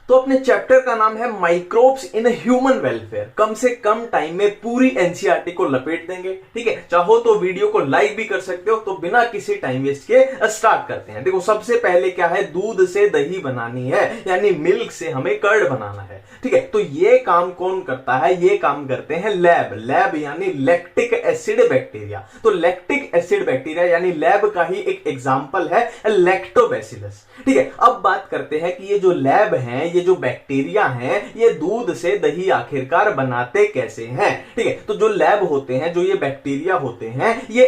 तो अपने चैप्टर का नाम है माइक्रोब्स इन ह्यूमन वेलफेयर। कम से कम टाइम में पूरी एनसीईआरटी को लपेट देंगे, ठीक है। चाहो तो वीडियो को लाइक भी कर सकते हो। तो बिना किसी टाइम वेस्ट के स्टार्ट करते हैं। देखो सबसे पहले क्या है, दूध से दही बनानी है, यानी मिल्क से हमें कर्ड बनाना है, ठीक है। तो ये काम कौन करता है, ये काम करते हैं लैब। लैब यानी लैक्टिक एसिड बैक्टीरिया। तो लैक्टिक एसिड बैक्टीरिया यानी लैब का ही एक एग्जांपल है लैक्टोबैसिलस, ठीक है। अब बात करते हैं कि ये जो लैब है, ये जो बैक्टीरिया हैं, ये दूध से दही आखिरकार बनाते कैसे हैं, ठीक है। तो जो लैब होते हैं, जो ये बैक्टीरिया होते हैं, ये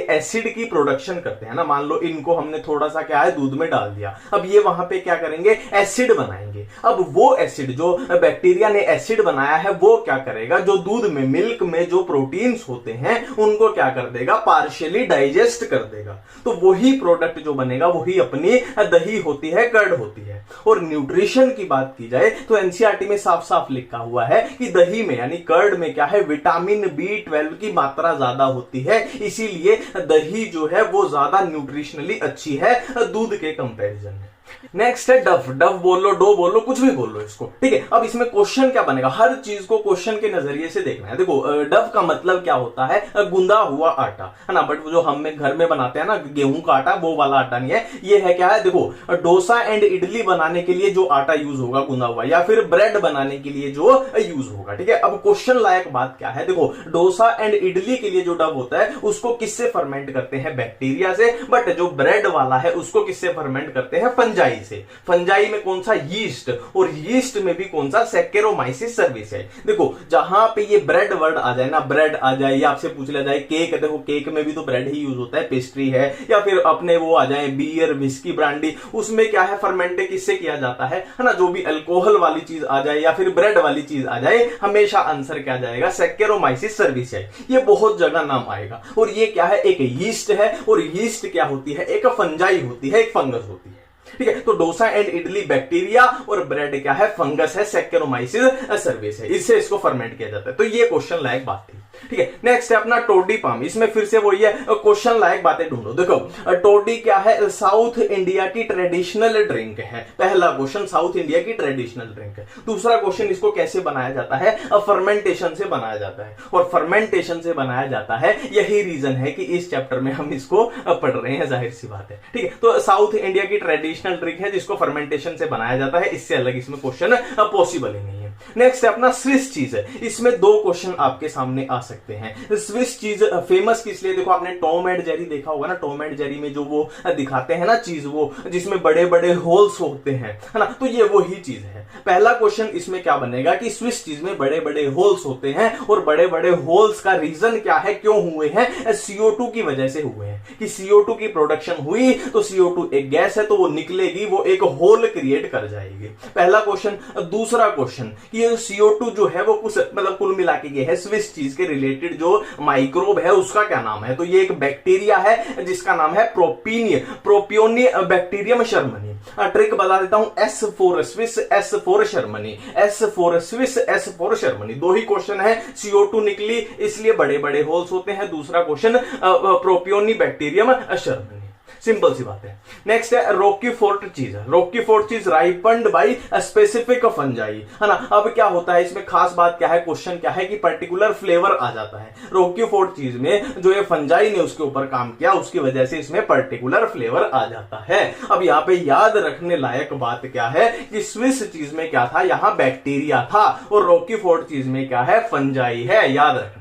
एसिड की प्रोडक्शन करते हैं ना। मान लो इनको हमने थोड़ा सा क्या है दूध में डाल दिया, अब ये वहां पे क्या करेंगे, एसिड बनाएंगे। अब वो एसिड जो बैक्टीरिया ने एसिड बनाया है, वो क्या करेगा, जो दूध में मिल्क में जो प्रोटीन्स होते हैं उनको क्या कर देगा, पार्शियली डाइजेस्ट कर देगा। तो वही प्रोडक्ट जो बनेगा वही अपनी दही होती है, कर्ड होती है। और न्यूट्रिशन की बात की जाए तो एनसीईआरटी में साफ साफ लिखा हुआ है कि दही में यानी कर्ड में क्या है, विटामिन B12 की मात्रा ज्यादा होती है, इसीलिए दही जो है वो ज्यादा न्यूट्रिशनली अच्छी है दूध के कंपैरिजन में। नेक्स्ट है डव। डव बोल लो, डो बोल लो, कुछ भी बोल लो इसको, ठीक है। अब इसमें क्वेश्चन क्या बनेगा, हर चीज को क्वेश्चन के नजरिए से देखना है। देखो डव का मतलब क्या होता है, गुंदा हुआ आटा, है ना। बट जो हम घर में बनाते हैं ना गेहूं का आटा, वो वाला आटा नहीं है। ये है क्या है, देखो डोसा एंड इडली बनाने के लिए जो आटा यूज होगा गुंदा हुआ, या फिर ब्रेड बनाने के लिए जो यूज होगा, ठीक है। अब क्वेश्चन लायक बात क्या है, देखो डोसा एंड इडली के लिए जो डव होता है उसको किससे फर्मेंट करते हैं, बैक्टीरिया से। बट जो ब्रेड वाला है उसको किससे फर्मेंट करते हैं, फंजाई से। फंजाई में कौन सा, यीस्ट, और यीस्ट में भी कौन सा, सैकेरोमाइसिस सर्विस है। देखो जहां पे ये ब्रेड वर्ड आ जाए ना, ब्रेड आ जाए, या आपसे पूछ लिया जाए केक, देखो केक में भी तो ब्रेड ही यूज होता है, पेस्ट्री है, या फिर अपने वो आ जाए बियर, विस्की, ब्रांडी, उसमें क्या है, फर्मेंट किससे किया जाता है ना। जो भी अल्कोहल वाली चीज आ जाए या फिर ब्रेड वाली चीज आ जाए, हमेशा आंसर क्या जाएगा, सैकेरोमाइसिस सर्विस है। ये बहुत जगह नाम आएगा। और ये क्या है, एक यीस्ट है, और यीस्ट क्या होती है, एक फंजाई होती है, एक फंगस होती है, ठीक है। तो डोसा एंड इडली बैक्टीरिया और ब्रेड क्या है, फंगस है, सैकेरोमाइसिस सर्विस है, इससे इसको फर्मेंट किया जाता है। तो ये क्वेश्चन लायक बात थी, ठीक है। नेक्स्ट है अपना टोडी पाम। इसमें फिर से वही है, क्वेश्चन लायक बातें ढूंढो। देखो टोडी क्या है, साउथ इंडिया की ट्रेडिशनल ड्रिंक है। पहला क्वेश्चन साउथ इंडिया की ट्रेडिशनल ड्रिंक है। दूसरा क्वेश्चन इसको कैसे बनाया जाता है, फर्मेंटेशन से बनाया जाता है। और फर्मेंटेशन से बनाया जाता है, यही रीजन है कि इस चैप्टर में हम इसको पढ़ रहे हैं, जाहिर सी बात है, ठीक है। तो साउथ इंडिया की ट्रेडिशनल ड्रिंक है जिसको फर्मेंटेशन से बनाया जाता है, इससे अलग इसमें क्वेश्चन पॉसिबल ही नहीं है। नेक्स्ट है अपना स्विस चीज है। इसमें दो क्वेश्चन आपके सामने आ सकते हैं। स्विस चीज फेमस किस लिए, देखो आपने टॉम एंड जेरी देखा होगा ना, टॉम एंड जेरी में जो वो दिखाते हैं ना चीज, वो जिसमें बड़े बड़े होल्स होते हैं, है ना। तो ये वही चीज है। पहला क्वेश्चन इसमें क्या बनेगा कि स्विस चीज में बड़े बड़े होल्स होते हैं, और बड़े बड़े होल्स का रीजन क्या है, क्यों हुए हैं, CO2 की वजह से हुए हैं। कि CO2 की प्रोडक्शन हुई तो CO2 एक गैस है, तो वो निकलेगी, वो एक होल क्रिएट कर जाएगी। पहला क्वेश्चन। दूसरा क्वेश्चन कि ये CO2 जो है वो कुछ मतलब कुल मिला के ये है, स्विस चीज के रिलेटेड जो माइक्रोब है उसका क्या नाम है, तो ये एक बैक्टीरिया है जिसका नाम है प्रोपियोनिया बैक्टीरियम शर्मनी। ट्रिक बता देता हूं, S for Swiss, S for शर्मनी, S for Swiss, S for शर्मनी। दो ही क्वेश्चन है, CO2 निकली इसलिए बड़े बड़े होल्स होते हैं। दूसरा क्वेश्चन प्रोपियोनी बैक्टीरियम शर्मनी, सिंपल सी बात है। नेक्स्ट है रॉकी फोर्ट चीज। रॉकी फोर्ट चीज राइपन्ड बाई स्पेसिफिक फंजाई, है ना। अब क्या होता है इसमें, खास बात क्या है, क्वेश्चन क्या है कि पर्टिकुलर फ्लेवर आ जाता है। रॉकी फोर्ट चीज में जो ये फंजाई ने उसके ऊपर काम किया, उसकी वजह से इसमें पर्टिकुलर फ्लेवर आ जाता है। अब यहाँ पे याद रखने लायक बात क्या है कि स्विस चीज में क्या था, यहां बैक्टीरिया था, और रॉकी फोर्ट चीज में क्या है, फंजाई है, याद रखना,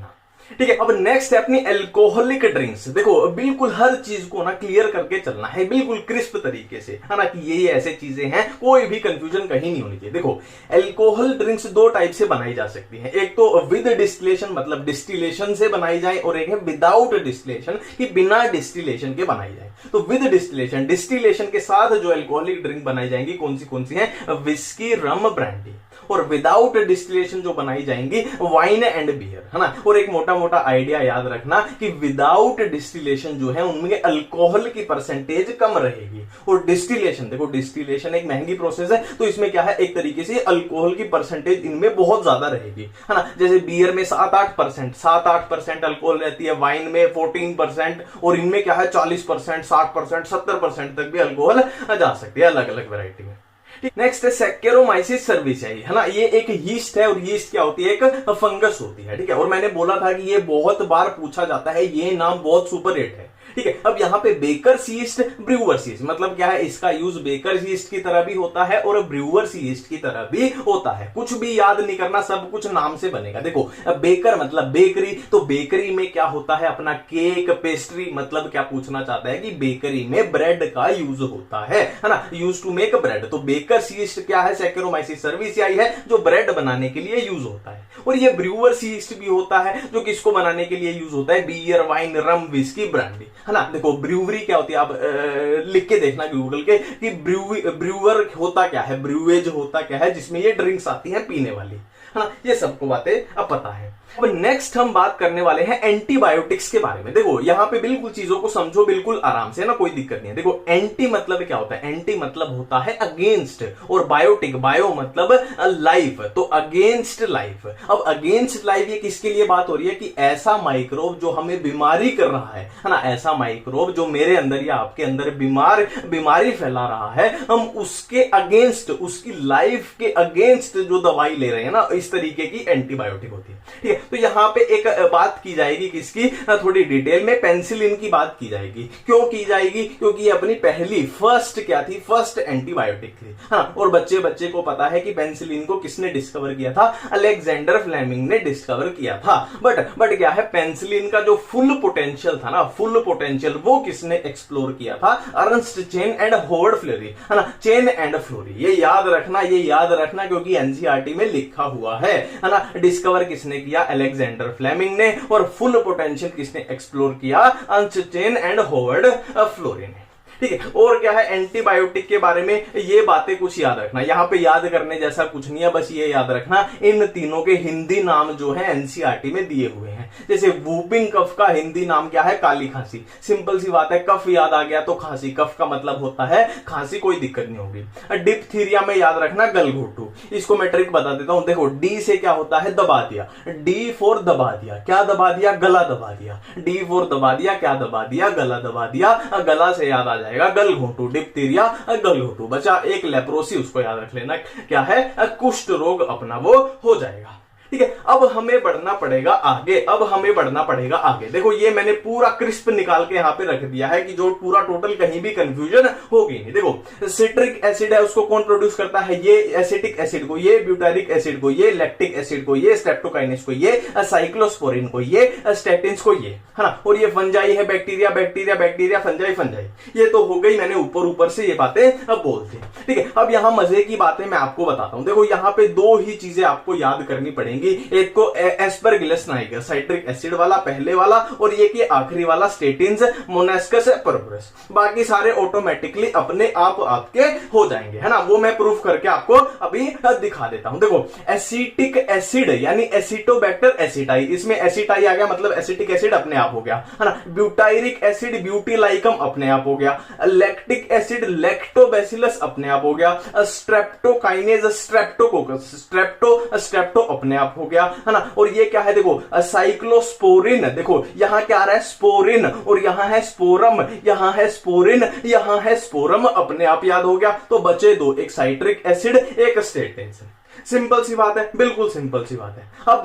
ठीक है। अब नेक्स्ट है अपनी एल्कोहलिक ड्रिंक्स। देखो बिल्कुल हर चीज को ना क्लियर करके चलना है, बिल्कुल क्रिस्प तरीके से, है ना, कि ये ऐसे चीजें हैं, कोई भी कंफ्यूजन कहीं नहीं होनी चाहिए। देखो एल्कोहल ड्रिंक्स दो टाइप से बनाई जा सकती हैं। एक तो विद डिस्टिलेशन, मतलब डिस्टिलेशन से बनाई जाए, और एक है विदाउट डिस्टिलेशन, कि बिना डिस्टिलेशन के बनाई जाए। तो विद डिस्टिलेशन, डिस्टिलेशन के साथ जो एल्कोहलिक ड्रिंक बनाई जाएंगी कौन सी है, विस्की, रम, ब्रांडी। और विदाउट डिस्टिलेशन जो बनाई जाएंगी वाइन एंड बियर, है ना। और एक मोटा मोटा आइडिया याद रखना कि विदाउट डिस्टिलेशन जो है उनमें अल्कोहल की परसेंटेज कम रहेगी, और डिस्टिलेशन, देखो डिस्टिलेशन एक महंगी प्रोसेस है, तो इसमें क्या है, एक तरीके से अल्कोहल की परसेंटेज इनमें बहुत ज्यादा रहेगी, है ना। जैसे बियर में 7-8% अल्कोहल रहती है, वाइन में 14%, और इनमें क्या है 40%, 60%, 70% तक भी अल्कोहल जा सकती है अलग अलग वैरायटी में। नेक्स्ट है सैक्चरोमाइसिस सर्विसियाई, है ना। ये एक यीस्ट है और यीस्ट क्या होती है, एक फंगस होती है, ठीक है। और मैंने बोला था कि ये बहुत बार पूछा जाता है, ये नाम बहुत सुपर हिट है, ठीक है। अब यहाँ पे बेकर्स यीस्ट, ब्रूअर्स यीस्ट, मतलब क्या है, इसका यूज बेकर्स यीस्ट की तरह भी होता है और ब्रूअर्स यीस्ट की तरह भी होता है। कुछ भी याद नहीं करना, सब कुछ नाम से बनेगा। देखो बेकर मतलब बेकरी, तो बेकरी में क्या होता है अपना केक, पेस्ट्री, मतलब क्या पूछना चाहता है कि बेकरी में ब्रेड का यूज होता है ना, यूज टू मेक ब्रेड। तो बेकर्स यीस्ट क्या है, सैक्चरोमाइसिस सर्विसियाई है, जो ब्रेड बनाने के लिए यूज होता है। और ये ब्रूअर्स यीस्ट भी होता है, जो किसको बनाने के लिए यूज होता है, बियर, वाइन, रम, विस्की, ब्रांडी, है ना। देखो ब्रूवरी क्या होती है, आप लिख के देखना गूगल के कि ब्रूअर होता क्या है, ब्रूवेज होता क्या है, जिसमें ये ड्रिंक्स आती हैं पीने वाली, है ना। ये सबको बातें अब पता है। अब नेक्स्ट हम बात करने वाले हैं एंटीबायोटिक्स के बारे में। देखो यहाँ पे बिल्कुल चीजों को समझो बिल्कुल आराम से, ना कोई दिक्कत नहीं है। देखो एंटी मतलब क्या होता है, एंटी मतलब होता है अगेंस्ट, और बायोटिक, बायो मतलब लाइफ, तो अगेंस्ट लाइफ। अब अगेंस्ट लाइफ ये किसके लिए बात हो रही है कि ऐसा माइक्रोब जो हमें बीमारी कर रहा है ना, ऐसा माइक्रोब जो मेरे अंदर या आपके अंदर बीमारी फैला रहा है, हम उसके अगेंस्ट, उसकी लाइफ के अगेंस्ट जो दवाई ले रहे हैं ना, इस तरीके की एंटीबायोटिक होती है, ठीक है। तो यहां पे एक बात की जाएगी किसकी, थोड़ी डिटेल में पेनिसिलिन की बात की जाएगी। क्यों की जाएगी, क्योंकि ये अपनी पहली फर्स्ट क्या थी, फर्स्ट एंटीबायोटिक थी, हाँ। और बच्चे को पता है कि पेनिसिलिन को किसने डिस्कवर किया था, अलेक्जेंडर फ्लेमिंग ने डिस्कवर किया था। बट क्या है, पेनिसिलिन का जो फुल पोटेंशियल था ना, फुल पोटेंशियल वो किसने एक्सप्लोर किया था, Ernst Chain and Howard Florey, है ना। चेन एंड फ्लोरी, ये याद रखना क्योंकि एनसीईआरटी में लिखा हुआ है ना। डिस्कवर किसने किया, अलेक्जेंडर फ्लेमिंग ने, और फुल पोटेंशियल किसने एक्सप्लोर किया, Ernst Chain and Howard Florey ने, ठीक है। और क्या है, एंटीबायोटिक के बारे में ये बातें कुछ याद रखना, यहां पे याद करने जैसा कुछ नहीं है, बस ये याद रखना इन तीनों के हिंदी नाम जो है एनसीईआरटी में दिए हुए हैं। जैसे वूपिंग कफ का हिंदी नाम क्या है, काली खांसी, सिंपल सी बात है, कफ याद आ गया तो खांसी, कफ का मतलब होता है खांसी, कोई दिक्कत नहीं होगी। डिप्थीरिया में याद रखना गलघोटू, इसको मैं ट्रिक बता देता हूं। देखो डी से क्या होता है, दबा दिया, डी फॉर दबा दिया, क्या दबा दिया, गला दबा दिया, डी फॉर दबा दिया, क्या दबा दिया, गला दबा दिया, गला से याद आ जाएगा गलघोटू, डिप्थीरिया गलघोटू। बचा एक लेप्रोसी, उसको याद रख लेना, क्या है, कुष्ठ रोग अपना वो हो जाएगा, ठीक है। अब हमें बढ़ना पड़ेगा आगे, देखो ये मैंने पूरा क्रिस्प निकाल के यहां पे रख दिया है कि जो पूरा टोटल कहीं भी कंफ्यूजन होगी नहीं। देखो सिट्रिक एसिड है, उसको कौन प्रोड्यूस करता है, ये एसिटिक एसिड को, ये ब्यूटारिक एसिड को, ये लैक्टिक एसिड को, ये स्ट्रेप्टोकाइनेस को, ये साइक्लोस्पोरिन को, ये स्टेटिन्स को, ये, है ना। और ये फंजाई है, बैक्टीरिया, फंजाई, ये तो हो गई, मैंने ऊपर से ये बातें अब बोल दी, ठीक है। अब यहां मजे की बातें मैं आपको बताता हूं। देखो यहां पे दो ही चीजें आपको याद करनी पड़ेंगी, एक को एस्परगिलस नाइगर, साइट्रिक एसिड वाला पहले वाला, और ये कि आखिरी वाला स्टेटिन्स, मोनास्कस, परपुरस। बाकी सारे ऑटोमेटिकली अपने आप आपके हो जाएंगे, है ना। वो मैं प्रूफ करके आपको अभी दिखा देता हूं। देखो एसिटिक एसिड यानी एसिटोबैक्टर एसिटाई, इसमें एसिटाई आ गया, मतलब एसिटिक एसिड अपने आप हो गया, है ना। ब्यूटाइरिक एसिड ब्यूटिलाइकम अपने आप हो गया, लैक्टिक एसिड लैक्टोबैसिलस अपने आप हो गया, स्ट्रेप्टोकाइनेज स्ट्रेप्टोकोकस, स्ट्रेप्टो अपने आप हो गया, है ना। और ये क्या है, देखो साइक्लोस्पोरिन, देखो यहां क्या आ रहा है, स्पोरिन, और यहां है स्पोरम, यहां है स्पोरिन, यहां है स्पोरम, अपने आप याद हो गया। तो बचे दो, एक साइट्रिक एसिड, एक स्टेटिन्स। सिंपल सी बात है, बिल्कुल सिंपल सी बात है। अब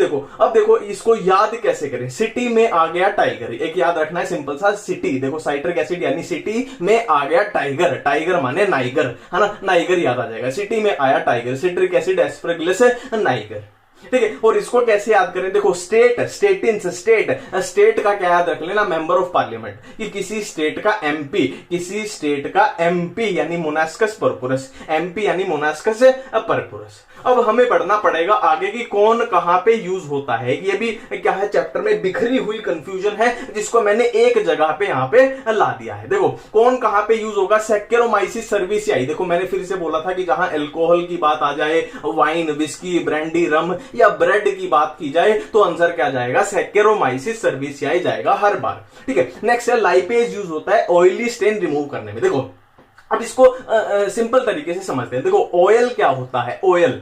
देखो इसको याद कैसे करें। सिटी में आ गया टाइगर, एक याद रखना है सिंपल सा, सिटी, देखो साइट्रिक एसिड यानी सिटी में आ गया टाइगर, टाइगर माने नाइगर, है ना, नाइगर याद आ जाएगा। सिटी में आया tiger, citric acid Aspergillus Niger, ठीक है। और इसको कैसे याद करें, देखो स्टेट, स्टेटिन्स, स्टेट का क्या याद रख लेना, मेंबर ऑफ पार्लियामेंट, कि किसी स्टेट का एमपी, किसी स्टेट का एमपी यानी मोनास्कस परपुरस, एमपी यानी मोनास्कस परपुरस। अब हमें बढ़ना पड़ेगा आगे कि कौन कहां पे यूज होता है। ये भी क्या है, चैप्टर में बिखरी हुई कंफ्यूजन है, जिसको मैंने एक जगह पे यहां पे ला दिया है। देखो कौन कहां पे यूज होगा, सैक्चरोमाइसिस सर्विसियाई। देखो मैंने फिर से बोला था कि जहां अल्कोहल की बात आ जाए, वाइन, विस्की, ब्रांडी, रम या ब्रेड की बात की जाए, तो आंसर क्या जाएगा, सैक्चरोमाइसिस सर्विसियाई जाएगा हर बार, ठीक है। नेक्स्ट है लाइपेज, यूज होता है ऑयली स्टेन रिमूव करने में। देखो अब इसको सिंपल तरीके से समझते हैं। देखो ऑयल क्या होता है, ऑयल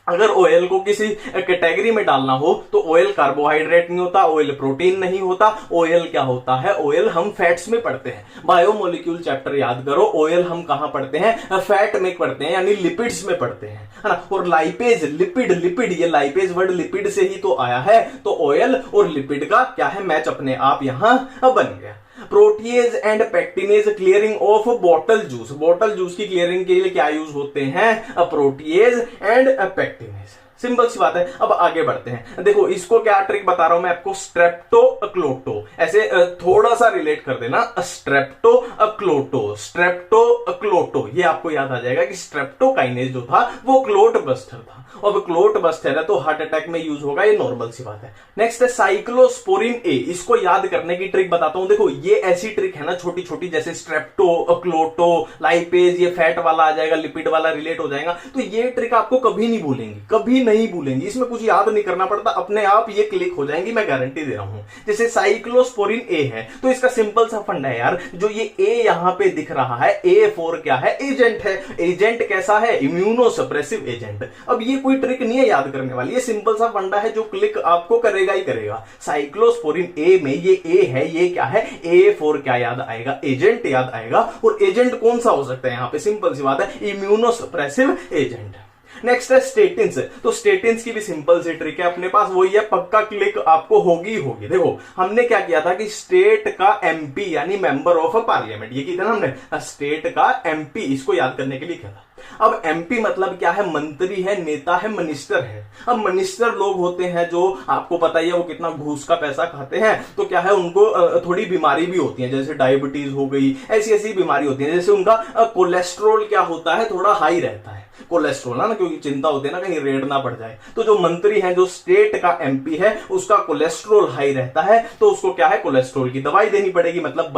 अगर ऑयल को किसी कैटेगरी में डालना हो तो ऑयल कार्बोहाइड्रेट नहीं होता, ऑयल प्रोटीन नहीं होता, ऑयल क्या होता है, ऑयल हम फैट्स में पढ़ते हैं। बायोमोलिक्यूल चैप्टर याद करो, ऑयल हम कहां पढ़ते हैं, फैट में पढ़ते हैं, यानी लिपिड्स में पढ़ते हैं, है ना। और लाइपेज, लिपिड, लिपिड, ये लाइपेज वर्ड लिपिड से ही तो आया है, तो ऑयल और लिपिड का क्या है, मैच अपने आप यहां बन गया। Protease and pectinase clearing of bottle juice, bottle juice की क्लियरिंग के लिए क्या यूज होते हैं, प्रोटीएज एंड पेक्टिनेज। सिंपल सी बात है। अब आगे बढ़ते हैं, देखो इसको क्या ट्रिक बता रहा हूं मैं आपको, स्ट्रेप्टोक्लोटो, ऐसे थोड़ा सा रिलेट कर देना, स्ट्रेप्टोक्लोटो, स्ट्रेप्टोक्लोटो, ये आपको याद आ जाएगा कि स्ट्रेप्टोकाइनेज जो था वो क्लोट बस्टर था, और क्लोट बस्टर है तो हार्ट अटैक में यूज होगा, ये नॉर्मल सी बात है। नेक्स्ट है साइक्लोस्पोरिन ए, इसको याद करने की ट्रिक बताता हूं। देखो ये ऐसी ट्रिक है ना छोटी छोटी, जैसे स्ट्रेप्टोक्लोटो, लाइपेज, ये फैट वाला आ जाएगा, लिपिड वाला रिलेट हो जाएगा, तो ये ट्रिक आपको कभी नहीं भूलेंगी, कभी नहीं भूलेंगी, इसमें कुछ याद नहीं करना पड़ता, अपने आप ये क्लिक हो जाएंगी, मैं गारंटी दे रहा हूं। जैसे साइक्लोस्पोरिन ए है तो इसका सिंपल सा फंडा है यार, जो ये ए यहां पे दिख रहा है, ए फॉर क्या है, एजेंट है। एजेंट कैसा है, इम्यूनोसप्रेसिव एजेंट। अब ये कोई ट्रिक नहीं है याद करने वाली, ये सिंपल सा फंडा है जो क्लिक आपको करेगा ही करेगा। साइक्लोस्पोरिन ए में ये ए है, ये क्या है, ए फॉर क्या याद आएगा, एजेंट याद आएगा। और एजेंट कौन सा हो सकता है यहां पे, सिंपल सी बात है, इम्यूनोसप्रेसिव एजेंट। नेक्स्ट है स्टेटिन्स, तो स्टेटिन्स की भी सिंपल सी ट्रिक है अपने पास, वही है, पक्का क्लिक आपको होगी होगी। देखो हमने क्या किया था कि स्टेट का एमपी यानी मेंबर ऑफ पार्लियामेंट, ये किया था हमने, स्टेट का एमपी, इसको याद करने के लिए किया था। अब एमपी मतलब क्या है, मंत्री है, नेता है, मिनिस्टर है। अब मिनिस्टर लोग होते हैं जो आपको पता ही है वो कितना घूस का पैसा खाते हैं, तो क्या है उनको थोड़ी बीमारी भी होती है, जैसे डायबिटीज हो गई, ऐसी ऐसी बीमारी होती है। जैसे उनका कोलेस्ट्रॉल क्या होता है, थोड़ा हाई रहता है कोलेस्ट्रॉल, है ना, क्योंकि चिंता होती है ना कहीं रेड ना पड़ जाए। तो जो मंत्री है, जो स्टेट का एमपी है, उसका कोलेस्ट्रॉल हाई रहता है, तो उसको क्या है, कोलेस्ट्रॉल की दवाई देनी पड़ेगी, मतलब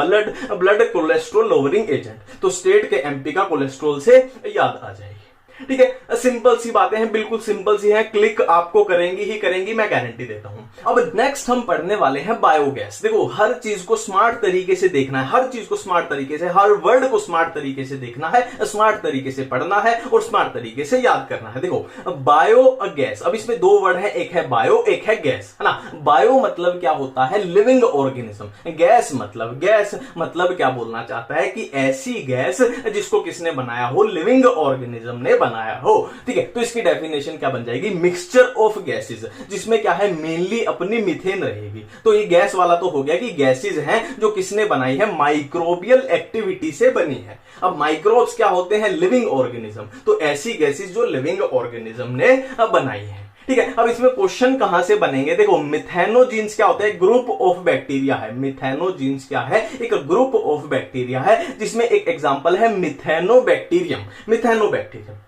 ब्लड कोलेस्ट्रॉल लोअरिंग एजेंट। तो स्टेट के एमपी का कोलेस्ट्रॉल से याद आ जाएगी। ठीक है, सिंपल सी बातें हैं, बिल्कुल सिंपल सी हैं, क्लिक आपको करेंगी ही करेंगी, मैं गारंटी देता हूं। अब नेक्स्ट हम पढ़ने वाले हैं बायोगैस। देखो हर चीज को स्मार्ट तरीके से देखना है, हर चीज को स्मार्ट तरीके से, हर वर्ड को स्मार्ट तरीके से देखना है, स्मार्ट तरीके से पढ़ना है और स्मार्ट तरीके से याद करना है। देखो बायोगैस, अब इसमें दो वर्ड है, एक है बायो, एक है गैस, है ना। बायो मतलब क्या होता है, लिविंग ऑर्गेनिज्म। गैस मतलब क्या बोलना चाहता है कि ऐसी गैस जिसको किसने बनाया हो, लिविंग ऑर्गेनिज्म ने बनाया हो। ठीक है, तो इसकी डेफिनेशन क्या बन जाएगी, मिक्सचर ऑफ गैसेस, जिसमें क्या है, मेनली अपनी मीथेन रहेगी। तो ये गैस वाला तो हो गया कि गैसेस हैं जो किसने बनाई है, माइक्रोबियल एक्टिविटी से बनी है। अब माइक्रोब्स क्या होते हैं, लिविंग ऑर्गेनिज्म, तो ऐसी गैसेस जो लिविंग ऑर्गेनिज्म ने बनाई है। ठीक है, अब इसमें क्वेश्चन कहां से बनेंगे, देखो मिथेनोजीन्स क्या होता है, ग्रुप ऑफ बैक्टीरिया है। मिथेनोजीन्स क्या है, एक ग्रुप ऑफ बैक्टीरिया है, जिसमें एक एग्जांपल है मिथेनोबैक्टीरियम।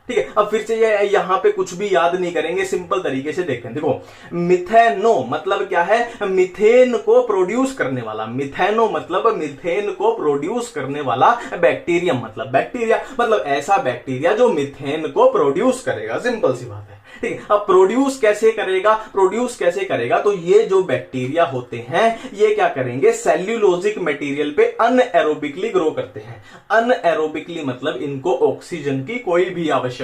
ठीक है, अब फिर से यहां पे कुछ भी याद नहीं करेंगे, सिंपल तरीके से देखते हैं। देखो मिथेनो मतलब क्या है, मिथेन को प्रोड्यूस करने वाला। मिथेनो मतलब मिथेन को प्रोड्यूस करने वाला, बैक्टीरियम मतलब बैक्टीरिया, मतलब ऐसा बैक्टीरिया जो मिथेन को प्रोड्यूस करेगा, सिंपल सी बात है। ठीक है, अब प्रोड्यूस कैसे करेगा, तो ये जो बैक्टीरिया होते हैं ये क्या करेंगे, सेल्यूलोजिक मटेरियल पे अनएरोबिकली ग्रो करते हैं। अनएरोबिकली मतलब इनको ऑक्सीजन की कोई भी आवश्यकता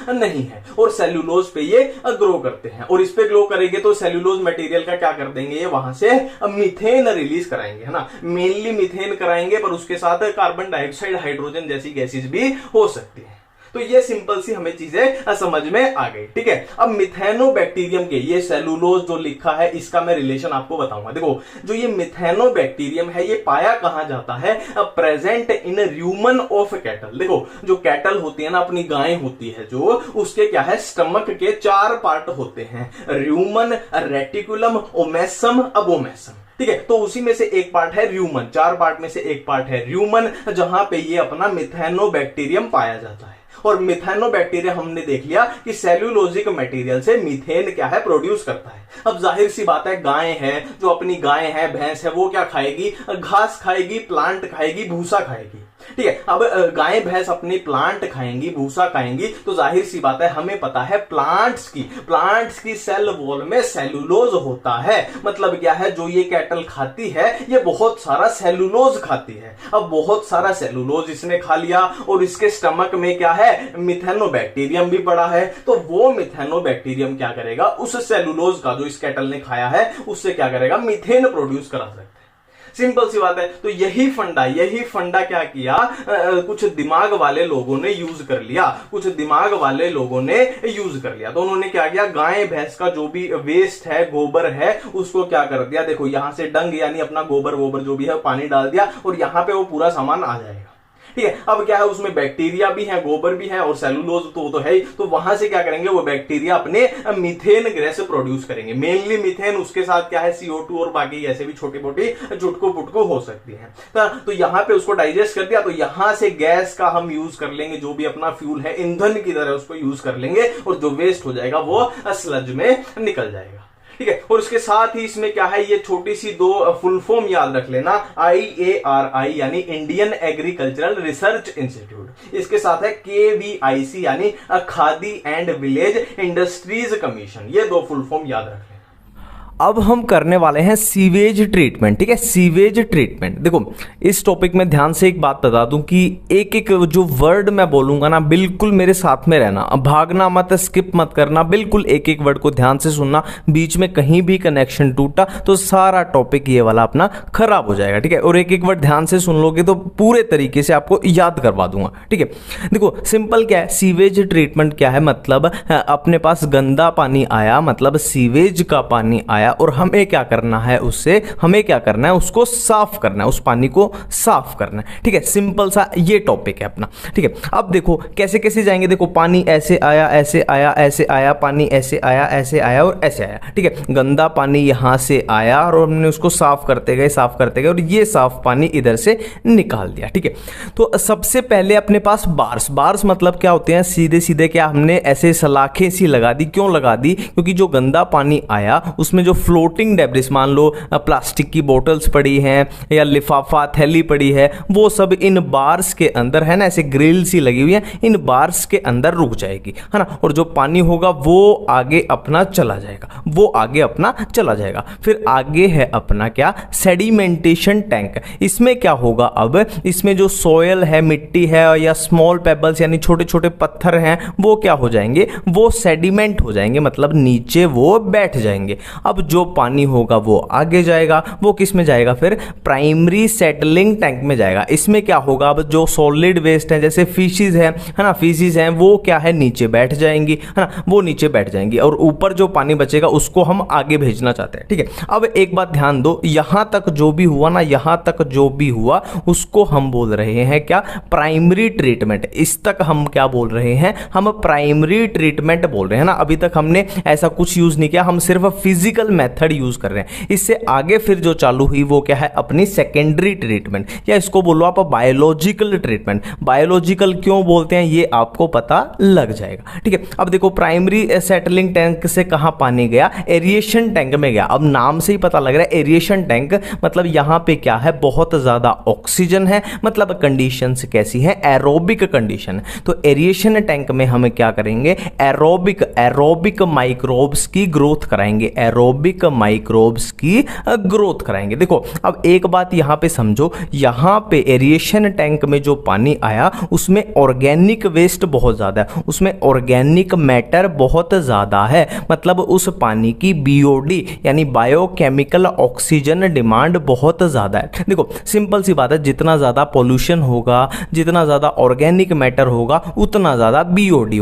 नहीं है और सेल्यूलोज पे ये ग्रो करते हैं, और इस पे ग्रो करेंगे तो सेल्यूलोज मटेरियल का क्या कर देंगे, ये वहां से मीथेन रिलीज कराएंगे, है ना। मेनली मीथेन कराएंगे, पर उसके साथ कार्बन डाइऑक्साइड, हाइड्रोजन जैसी गैसेस भी हो सकती है। तो ये सिंपल सी हमें चीजें समझ में आ गई। ठीक है, अब मिथेनोबैक्टीरियम के ये सेलुलोज जो लिखा है इसका मैं रिलेशन आपको बताऊंगा। देखो जो ये मिथेनोबैक्टीरियम है ये पाया कहां जाता है, प्रेजेंट इन र्यूमन ऑफ कैटल। देखो जो कैटल होती है ना, अपनी गायें होती है जो, उसके क्या है, स्टमक के 4 पार्ट होते हैं, र्यूमन, रेटिकुलम, ओमेसम, अबोमेसम। ठीक है, तो उसी में से एक पार्ट है र्यूमन, 4 पार्ट में से एक पार्ट है र्यूमन, जहां पे ये अपना मिथेनोबैक्टीरियम पाया जाता है। और मिथेनोबैक्टीरिया हमने देख लिया कि सेल्यूलोजिक मटेरियल से मीथेन क्या है, प्रोड्यूस करता है। अब जाहिर सी बात है, गाय है जो अपनी गाय है, भैंस है, वो क्या खाएगी, घास खाएगी, प्लांट खाएगी, भूसा खाएगी। ठीक है। अब गाय भैंस अपनी प्लांट खाएंगी, भूसा खाएंगी, तो जाहिर सी बात है हमें पता है प्लांट्स की सेल वॉल में सेलुलोज होता है। मतलब क्या है, जो ये कैटल खाती है ये बहुत सारा सेलुलोज खाती है। अब बहुत सारा सेलुलोज इसने खा लिया और इसके स्टमक में क्या है, मिथेनोबैक्टीरियम भी पड़ा है। तो वो मिथेनोबैक्टीरियम क्या करेगा, उस सेलुलोज का जो इस कैटल ने खाया है उससे क्या करेगा, मीथेन प्रोड्यूस करा सकता है। सिंपल सी बात है। तो यही फंडा क्या किया, कुछ दिमाग वाले लोगों ने यूज कर लिया, तो उन्होंने क्या किया, गाय भैंस का जो भी वेस्ट है, गोबर है, उसको क्या कर दिया, देखो यहां से डंग यानी अपना गोबर वोबर जो भी है पानी डाल दिया और यहां पे वो पूरा सामान आ जाएगा। ठीक है। अब क्या है, उसमें बैक्टीरिया भी है, गोबर भी है और सेलुलोज तो है ही। तो वहां से क्या करेंगे, वो बैक्टीरिया अपने मीथेन गैस प्रोड्यूस करेंगे, मेनली मीथेन। उसके साथ क्या है, CO2 और बाकी ऐसे भी छोटी मोटी चुटको पुटको हो सकती है। तो यहां पे उसको डाइजेस्ट कर दिया, तो यहां से गैस का हम यूज कर लेंगे, जो भी अपना फ्यूल है ईंधन की तरह उसको यूज कर लेंगे और जो वेस्ट हो जाएगा वो स्लज में निकल जाएगा। ठीक है। और उसके साथ ही इसमें क्या है, ये छोटी सी दो फुल फॉर्म याद रख लेना, IARI यानी इंडियन एग्रीकल्चरल रिसर्च इंस्टीट्यूट, इसके साथ है KVIC यानी khadi and village industries commission. ये दो फुल फॉर्म याद रख लेना। अब हम करने वाले हैं सीवेज ट्रीटमेंट। ठीक है, सीवेज ट्रीटमेंट। देखो इस टॉपिक में ध्यान से एक बात बता दूं कि एक एक जो वर्ड मैं बोलूंगा ना, बिल्कुल मेरे साथ में रहना, भागना मत, स्किप मत करना, बिल्कुल एक एक वर्ड को ध्यान से सुनना। बीच में कहीं भी कनेक्शन टूटा तो सारा टॉपिक ये वाला अपना खराब हो जाएगा। ठीक है, और एक एक वर्ड ध्यान से सुन लोगे तो पूरे तरीके से आपको याद करवा दूंगा। ठीक है, देखो सिंपल क्या है, सीवेज ट्रीटमेंट क्या है, मतलब अपने पास गंदा पानी आया, मतलब सीवेज का पानी आया और हमें क्या करना है, उसको साफ करना है, उस पानी को साफ करना है। ठीक है, सिंपल सा ये टॉपिक है अपना। ठीक है, अब देखो कैसे कैसे जाएंगे। देखो पानी ऐसे आया, ऐसे आया, ऐसे आया, पानी ऐसे आया, ऐसे आया और ऐसे आया। ठीक है, गंदा पानी यहां से आया और हमने उसको साफ करते गए और ये साफ पानी इधर से निकाल दिया। ठीक है, तो सबसे पहले अपने पास बार्स मतलब क्या होते हैं, सीधे सीधे क्या हमने ऐसे सलाखें सी लगा दी। क्यों लगा दी, क्योंकि जो गंदा पानी आया उसमें जो फ्लोटिंग डेब्रिस, मान लो प्लास्टिक की बोतल्स पड़ी हैं या लिफाफा थैली पड़ी है, वो सब इन बार्स के अंदर है ना, ऐसे ग्रिल सी लगी हुई है, इन बार्स के अंदर रुक जाएगी, है ना। और जो पानी होगा वो आगे अपना चला जाएगा, फिर आगे है अपना क्या, सेडिमेंटेशन टैंक। इसमें क्या होगा, अब इसमें जो सोयल है, मिट्टी है या स्मॉल पेबल्स यानी छोटे छोटे पत्थर हैं, वो क्या हो जाएंगे, वो सेडिमेंट हो जाएंगे, मतलब नीचे वो बैठ जाएंगे। अब जो पानी होगा वो आगे जाएगा, वो किस में जाएगा, फिर प्राइमरी सेटलिंग टैंक में जाएगा। इसमें क्या होगा, अब जो सॉलिड वेस्ट है जैसे फिशेस है ना, फिशेस हैं वो क्या है, नीचे बैठ जाएंगी, है ना, वो नीचे बैठ जाएंगी और ऊपर जो पानी बचेगा उसको हम आगे भेजना चाहते हैं। ठीक है, अब एक बात ध्यान दो, यहां तक जो भी हुआ उसको हम बोल रहे हैं क्या, प्राइमरी ट्रीटमेंट। इस तक हम क्या बोल रहे हैं, हम प्राइमरी ट्रीटमेंट बोल रहे हैं ना। अभी तक हमने ऐसा कुछ यूज नहीं किया, हम सिर्फ फिजिकल मेथड यूज कर रहे हैं। इससे आगे फिर जो चालू हुई वो क्या है, अपनी सेकेंडरी ट्रीटमेंट, या इसको बोलो आप बायोलॉजिकल ट्रीटमेंट। बायोलॉजिकल क्यों बोलते हैं ये आपको पता लग जाएगा। ठीक है, अब देखो प्राइमरी सेटलिंग टैंक से कहां पानी गया, एरिएशन टैंक में गया। अब नाम से ही पता लग रहा है एरिएशन टैंक, मतलब यहां पे क्या है, बहुत ज्यादा ऑक्सीजन है, मतलब कंडीशंस कैसी है, एरोबिक कंडीशन। तो एरिएशन टैंक में हम क्या करेंगे, एरोबिक माइक्रोब्स की ग्रोथ कराएंगे, देखो अब एक बात यहां पे समझो, यहां पे एरिएशन टैंक में जो पानी आया उसमें ऑर्गेनिक वेस्ट बहुत ज्यादा है, उसमें ऑर्गेनिक मैटर बहुत ज्यादा है, मतलब उस पानी की BOD यानी बायोकेमिकल ऑक्सीजन डिमांड बहुत ज्यादा है। देखो सिंपल सी बात है, जितना ज्यादा पोल्यूशन होगा, जितना ज्यादा ऑर्गेनिक मैटर होगा, उतना ज्यादा BOD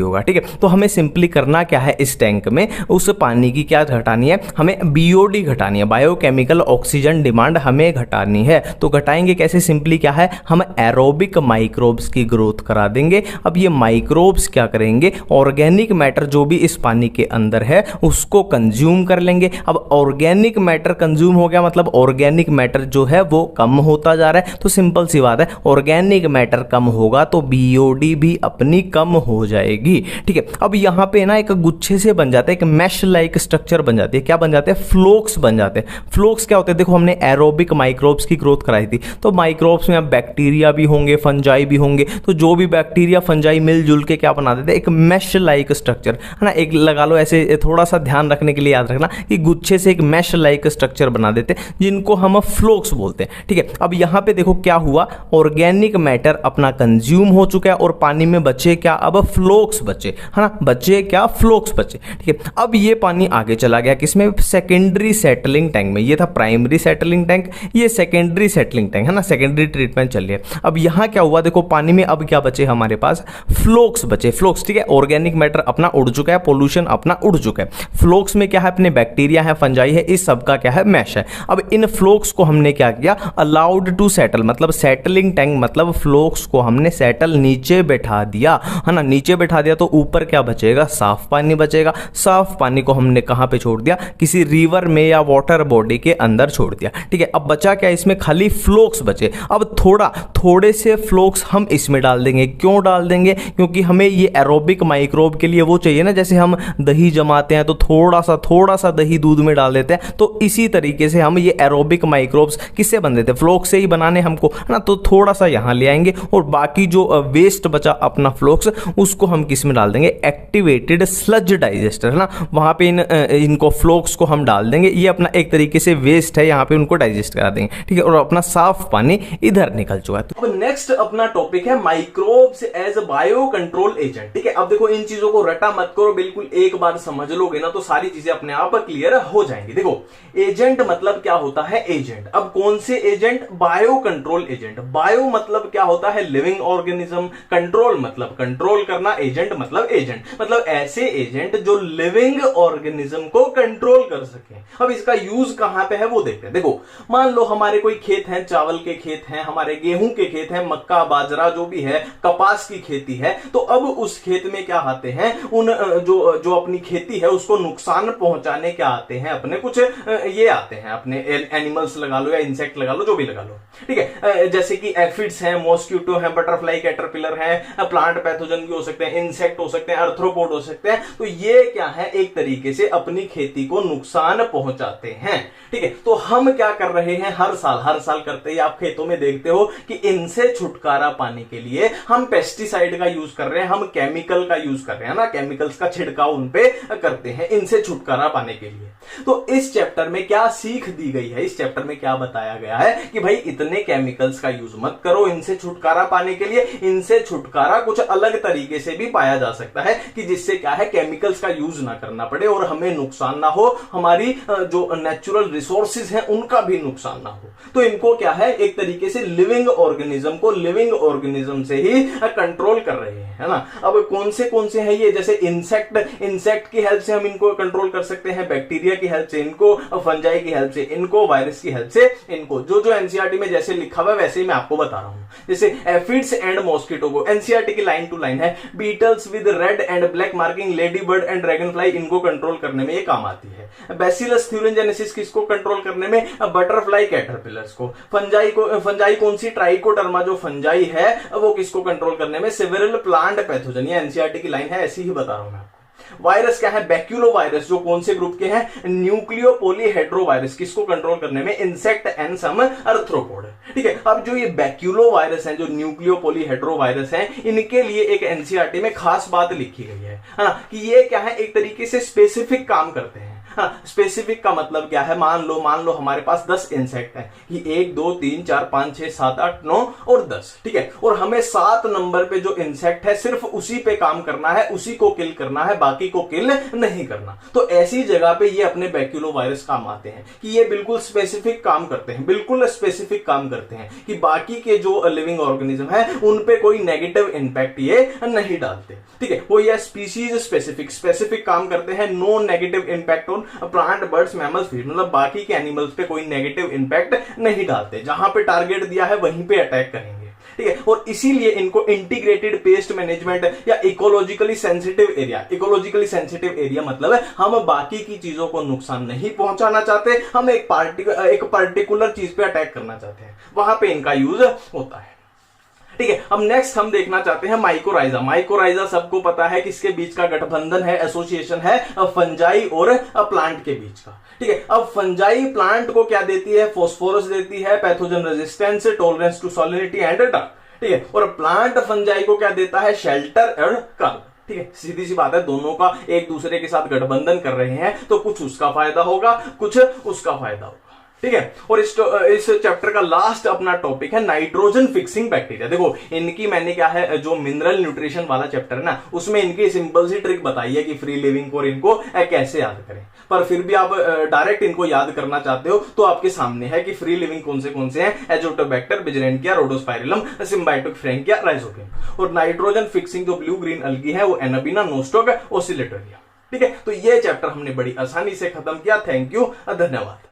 होगा। ठीक है, तो हमें सिंपली करना क्या है, इस टैंक में उस पानी की क्या घटानी है, हमें BOD घटानी है, बायोकेमिकल ऑक्सीजन डिमांड हमें घटानी है। तो घटाएंगे कैसे, सिंपली क्या है, हम एरोबिक माइक्रोब्स की ग्रोथ करा देंगे। अब ये माइक्रोब्स क्या करेंगे, ऑर्गेनिक मैटर जो भी इस पानी के अंदर है उसको कंज्यूम कर लेंगे। अब ऑर्गेनिक मैटर कंज्यूम हो गया, मतलब ऑर्गेनिक मैटर जो है वो कम होता जा रहा है। तो सिंपल सी बात है, ऑर्गेनिक मैटर कम होगा तो BOD भी अपनी कम हो जाएगी। ठीक है, अब यहां पे ना एक गुच्छे से बन जाता है, एक मैश लाइक स्ट्रक्चर बन जाती है। क्या बन जाते हैं? फ्लोक्स बन जाते हैं। फ्लोक्स क्या होते हैं? देखो हमने एरोबिक माइक्रोब्स की ग्रोथ कराई थी, तो माइक्रोब्स में अब बैक्टीरिया भी होंगे, फंजाई भी होंगे, तो जो भी बैक्टीरिया फंजाई मिलजुल के क्या बना देते हैं? एक मैश लाइक स्ट्रक्चर, है ना। एक लगा लो ऐसे, थोड़ा सा ध्यान रखने के लिए याद रखना कि गुच्छे से एक मैश लाइक स्ट्रक्चर बना देते हैं, जिनको हम फ्लोक्स बोलते हैं, ठीक है। अब यहाँ पे देखो क्या हुआ, ऑर्गेनिक मैटर अपना कंज्यूम हो चुका है और पानी में बचे क्या? अब फ्लोक्स बचे, है ना। बचे क्या? फ्लोक्स बचे, ठीक है। अब ये पानी आगे चला गया किसमें? सेकेंडरी सेटलिंग टैंक में। ये था प्राइमरी सेटलिंग टैंक, ये सेकेंडरी सेटलिंग टैंक, है ना। सेकेंडरी ट्रीटमेंट चल रही है। अब यहाँ क्या हुआ? देखो पानी में अब क्या बचे हमारे पास? फ्लोक्स बचे, फ्लोक्स, ठीक है। ऑर्गेनिक मैटर अपना उड़ चुका है, पोल्यूशन अपना उड़ चुका है। फ्लोक्स में क्या है? अपने बैक्टीरिया है, फंजाई है, इस सब का क्या है? मैश है। अब इन फ्लोक्स को हमने क्या किया? अलाउड टू सेटल, मतलब सेटलिंग टैंक मतलब फ्लोक्स को हमने सेटल नीचे बैठा दिया, है ना। नीचे बैठा दिया तो ऊपर क्या बचेगा? साफ पानी बचेगा। साफ पानी को हमने कहां पे छोड़ दिया? किसी रिवर में या वाटर बॉडी के अंदर छोड़ दिया, ठीक है। अब बचा क्या? इसमें खाली फ्लोक्स बचे। अब थोड़े से फ्लोक्स हम इसमें डाल देंगे। क्यों डाल देंगे? क्योंकि हमें ये एरोबिक माइक्रोब के लिए वो चाहिए ना, जैसे हम दही जमाते हैं तो थोड़ा सा दही दूध में डाल देते हैं, तो इसी तरीके से हम ये एरोबिक माइक्रोब्स किससे बन देते हैं? फ्लोक्स से ही बनाने हमको, है ना। तो थोड़ा सा यहां ले आएंगे और बाकी जो वेस्ट बचा अपना फ्लोक्स, उसको हम किस में डाल देंगे? एक्टिवेटेड स्लज डाइजेस्टर, है ना। वहां पे इनको फ्लोक्स को हम डाल देंगे। ये अपना एक तरीके से वेस्ट है, यहां पे उनको डाइजेस्ट करा देंगे, ठीक है। और अपना साफ पानी इधर निकल चुका है। अब नेक्स्ट अपना टॉपिक है microbes as bio control agent, ठीक है। अब देखो इन चीजों को रटा मत करो, बिल्कुल एक बार समझ लोगे ना तो सारी चीजें अपने आप क्लियर हो जाएंगी। देखो एजेंट मतलब क्या होता है? एजेंट। अब कौन से agent? Bio control agent. Bio मतलब क्या होता है? Living organism. कंट्रोल मतलब कंट्रोल करना, एजेंट मतलब एजेंट, मतलब ऐसे एजेंट जो लिविंग ऑर्गेनिज्म को कंट्रोल कर सके। अब इसका यूज कहां पे है वो देखते हैं। देखो मान लो हमारे कोई खेत है, चावल के खेत हैं, हमारे गेहूं के खेत हैं, मक्का बाजरा जो भी है, कपास की खेती है, तो अब उस खेत में क्या आते हैं? उन जो अपनी खेती है उसको नुकसान पहुंचाने क्या आते हैं? अपने कुछ ये आते हैं, अपने एनिमल्स लगा लो या इंसेक्ट लगा लो, जो भी लगा लो, ठीक है। जैसे कि एफिड्स हैं, मॉस्किटो हैं, बटरफ्लाई कैटरपिलर हैं, प्लांट पैथोजन भी हो सकते हैं, इंसेक्ट हो सकते हैं, अर्थ्रोपोड हो सकते हैं। तो ये क्या है? एक तरीके से अपनी खेती को नुकसान पहुंचाते हैं, ठीक है। तो हम क्या कर रहे हैं? हर साल करते ही आप खेतों में देखते हो कि इनसे छुटकारा पाने के लिए हम पेस्टिसाइड का यूज कर रहे हैं, हम केमिकल का यूज कर रहे हैं ना, केमिकल्स का छिड़काव उन पे करते हैं इनसे छुटकारा पाने के लिए। तो इस चैप्टर में क्या सीख दी गई है? इस चैप्टर में क्या बताया गया है कि भाई इतने केमिकल्स का यूज मत करो इनसे छुटकारा पाने के लिए। इनसे छुटकारा कुछ अलग तरीके से भी पाया जा सकता है कि जिससे क्या है? केमिकल्स का यूज ना करना पड़े और हमें नुकसान ना हो, हमारी जो नेचुरल रिसोर्सेज हैं उनका भी नुकसान ना हो। तो इनको क्या है? एक तरीके से लिविंग ऑर्गेनिज्म को लिविंग ऑर्गेनिज्म से ही कंट्रोल कर रहे हैं, है ना। अब कौन से हैं ये? जैसे इंसेक्ट की हेल्प से हम इनको कंट्रोल कर सकते हैं, बैक्टीरिया की हेल्प से इनको, फंजाई की हेल्प से इनको, वायरस की हेल्प से इनको। जो एनसीईआरटी में जैसे लिखा हुआ है वैसे ही मैं आपको बता रहा हूं। जैसे एफिड्स एंड मॉस्किटो को एनसीईआरटी की लाइन टू लाइन है, beetles with red and black marking, ladybird and dragonfly, इनको कंट्रोल करने में ये काम आती है। बैसिलस थ्यूरिनजेनेसिस किसको कंट्रोल करने में? बटरफ्लाई कैटरपिलर्स को। फंजाई कौन सी? ट्राइकोडर्मा जो फंजाई है वो किसको कंट्रोल करने में? Several plant pathogen. ये एनसीईआरटी की लाइन है, ऐसी ही बता रहा हूं मैं। वायरस क्या है? बैक्यूलो वायरस, जो कौन से ग्रुप के हैं? न्यूक्लियो पॉलीहेड्रोवायरस, किसको कंट्रोल करने में? इंसेक्ट एंड सम अर्थ्रोपोड, ठीक है। अब जो ये बैक्यूलो वायरस हैं, जो न्यूक्लियो पॉलीहेड्रोवायरस हैं, इनके लिए एक एनसीईआरटी में खास बात लिखी गई है ना, कि ये क्या है? एक तरीके से स्पेसिफिक काम करते हैं। हाँ, स्पेसिफिक का मतलब क्या है? मान लो हमारे पास 10 इंसेक्ट हैं कि 1 2 3 4 5 6 7 8 9 और 10, ठीक है। और हमें 7 नंबर पे जो इंसेक्ट है सिर्फ उसी पे काम करना है, उसी को किल करना है, बाकी को किल नहीं करना। तो ऐसी जगह पे ये अपने बैक्यूलो वायरस काम आते हैं कि ये बिल्कुल स्पेसिफिक काम करते हैं, बिल्कुल स्पेसिफिक काम करते हैं कि बाकी के जो लिविंग ऑर्गेनिज्म है उन पे कोई नेगेटिव इंपैक्ट ये नहीं डालते, ठीक है। वो ये स्पीशीज स्पेसिफिक काम करते हैं। No negative impact on plant, birds, mammals, fish, मतलब बाकी के एनिमल्स पे कोई नेगेटिव इंपैक्ट नहीं डालते। जहां पे टारगेट दिया है वहीं पे अटैक करेंगे, ठीक है। और इसीलिए इनको इंटीग्रेटेड पेस्ट मैनेजमेंट या इकोलॉजिकली सेंसिटिव एरिया मतलब है हम बाकी की चीजों को नुकसान नहीं पहुंचाना चाहते, हम एक पर्टिकुलर चीज पे अटैक करना चाहते हैं, वहां पे इनका यूज होता है, ठीक है, अब नेक्स्ट हम देखना चाहते हैं माइकोराइजा। माइकोराइजा सबको पता है किसके बीच का गठबंधन है, एसोसिएशन है फंजाई और प्लांट के बीच का। ठीक है, अब फंजाई प्लांट को क्या देती है, फास्फोरस देती है, pathogen resistance, tolerance to salinity and duck. ठीक है, और प्लांट फंजाई को क्या देता है, शेल्टर और कर्व। ठीक है, सीधी सी बात है, दोनों का एक दूसरे के साथ गठबंधन कर रहे हैं तो कुछ उसका फायदा होगा, कुछ उसका फायदा होगा। ठीक है, और इस चैप्टर का लास्ट अपना टॉपिक है नाइट्रोजन फिक्सिंग बैक्टीरिया। देखो इनकी मैंने क्या है, जो मिनरल न्यूट्रिशन वाला चैप्टर है ना, उसमें इनकी सिंपल सी ट्रिक बताई है कि फ्री लिविंग को इनको कैसे याद करें। पर फिर भी आप डायरेक्ट इनको याद करना चाहते हो तो आपके सामने है कि फ्री लिविंग कौन से हैं, एजोटोबैक्टर, बिजरेंटिया, रोडोस्पाइरलम, सिम्बायोटिक फ्रैंकिया, राइजोबियम। और नाइट्रोजन फिक्सिंग जो ब्लू ग्रीन अलगी है वो एनाबिना, नोस्टोक, ओसिलेटोरिया। ठीक है, तो ये चैप्टर हमने बड़ी आसानी से खत्म किया। थैंक यू, धन्यवाद।